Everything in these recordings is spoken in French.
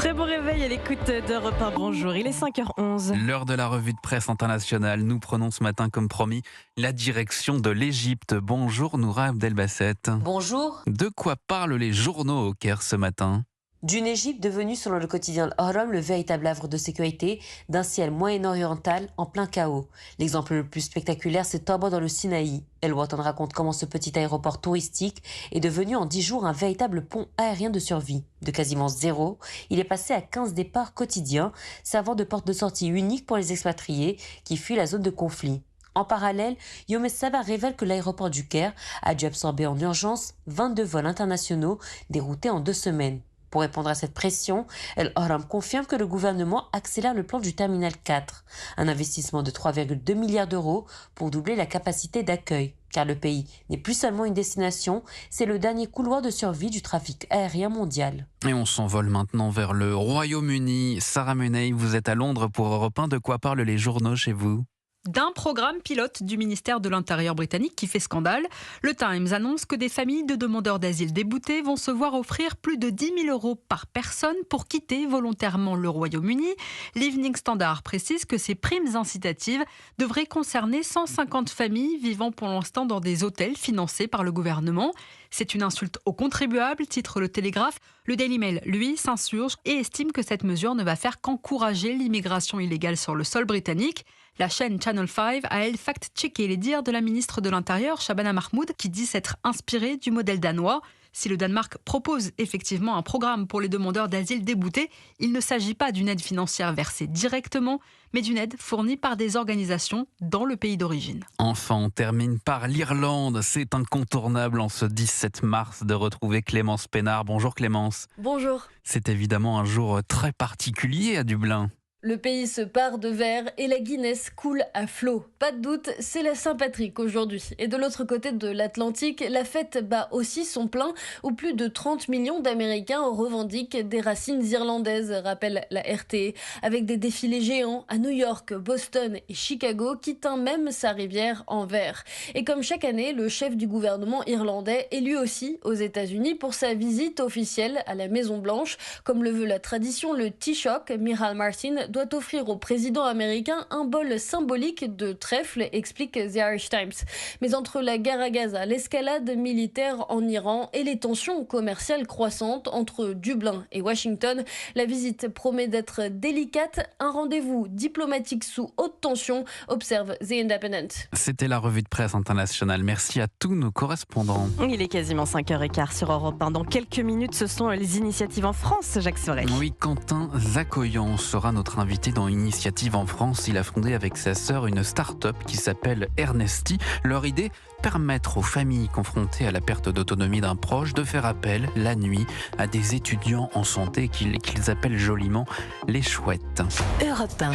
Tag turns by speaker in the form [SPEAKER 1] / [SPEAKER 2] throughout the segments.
[SPEAKER 1] Très bon réveil à l'écoute d'Europe 1. Bonjour, il est 5h11.
[SPEAKER 2] L'heure de la revue de presse internationale. Nous prenons ce matin, comme promis, la direction de l'Égypte. Bonjour Noura Abdelbasset.
[SPEAKER 3] Bonjour.
[SPEAKER 2] De quoi parlent les journaux au Caire ce matin ?
[SPEAKER 3] D'une Égypte devenue, selon le quotidien Al-Ahram, le véritable havre de sécurité d'un ciel moyen-oriental en plein chaos. L'exemple le plus spectaculaire, c'est Toba dans le Sinaï. El Watan raconte comment ce petit aéroport touristique est devenu en 10 jours un véritable pont aérien de survie. De quasiment zéro, il est passé à 15 départs quotidiens, servant de porte de sortie unique pour les expatriés qui fuient la zone de conflit. En parallèle, Yomes Saba révèle que l'aéroport du Caire a dû absorber en urgence 22 vols internationaux déroutés en 2 semaines. Pour répondre à cette pression, Al-Ahram confirme que le gouvernement accélère le plan du Terminal 4, un investissement de 3,2 milliards d'euros pour doubler la capacité d'accueil. Car le pays n'est plus seulement une destination, c'est le dernier couloir de survie du trafic aérien mondial.
[SPEAKER 2] Et on s'envole maintenant vers le Royaume-Uni. Sarah Menei, vous êtes à Londres pour Europe 1. De quoi parlent les journaux chez vous ?
[SPEAKER 4] D'un programme pilote du ministère de l'Intérieur britannique qui fait scandale. Le Times annonce que des familles de demandeurs d'asile déboutés vont se voir offrir plus de 10 000 euros par personne pour quitter volontairement le Royaume-Uni. L'Evening Standard précise que ces primes incitatives devraient concerner 150 familles vivant pour l'instant dans des hôtels financés par le gouvernement. C'est une insulte aux contribuables, titre le Télégraphe. Le Daily Mail, lui, s'insurge et estime que cette mesure ne va faire qu'encourager l'immigration illégale sur le sol britannique. La chaîne Channel 5 a, elle, fact-checké les dires de la ministre de l'Intérieur, Shabana Mahmoud, qui dit s'être inspirée du modèle danois. Si le Danemark propose effectivement un programme pour les demandeurs d'asile déboutés, il ne s'agit pas d'une aide financière versée directement, mais d'une aide fournie par des organisations dans le pays d'origine.
[SPEAKER 2] Enfin, on termine par l'Irlande. C'est incontournable en ce 17 mars de retrouver Clémence Pénard. Bonjour Clémence.
[SPEAKER 5] Bonjour.
[SPEAKER 2] C'est évidemment un jour très particulier à Dublin.
[SPEAKER 5] Le pays se pare de verre et la Guinness coule à flot. Pas de doute, c'est la Saint-Patrick aujourd'hui. Et de l'autre côté de l'Atlantique, la fête bat aussi son plein où plus de 30 millions d'Américains revendiquent des racines irlandaises, rappelle la RTE, avec des défilés géants à New York, Boston et Chicago qui teint même sa rivière en vert. Et comme chaque année, le chef du gouvernement irlandais est lui aussi aux États-Unis pour sa visite officielle à la Maison-Blanche. Comme le veut la tradition, le Taoiseach, Micheál Martin, doit offrir au président américain un bol symbolique de trèfle, explique The Irish Times. Mais entre la guerre à Gaza, l'escalade militaire en Iran et les tensions commerciales croissantes entre Dublin et Washington, la visite promet d'être délicate, un rendez-vous diplomatique sous haute tension, observe The Independent.
[SPEAKER 2] C'était la revue de presse internationale. Merci à tous nos correspondants.
[SPEAKER 1] Il est quasiment 5h15 sur Europe 1. Dans quelques minutes, ce sont les initiatives en France, Jacques Sorel.
[SPEAKER 2] Oui, Quentin Zakoyan sera notre invité dans Initiative en France. Il a fondé avec sa sœur une start-up qui s'appelle Ernesty. Leur idée, permettre aux familles confrontées à la perte d'autonomie d'un proche de faire appel la nuit à des étudiants en santé qu'ils appellent joliment les chouettes.
[SPEAKER 1] Europe 1.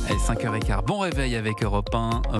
[SPEAKER 2] Allez, 5h15. Bon réveil avec Europe 1.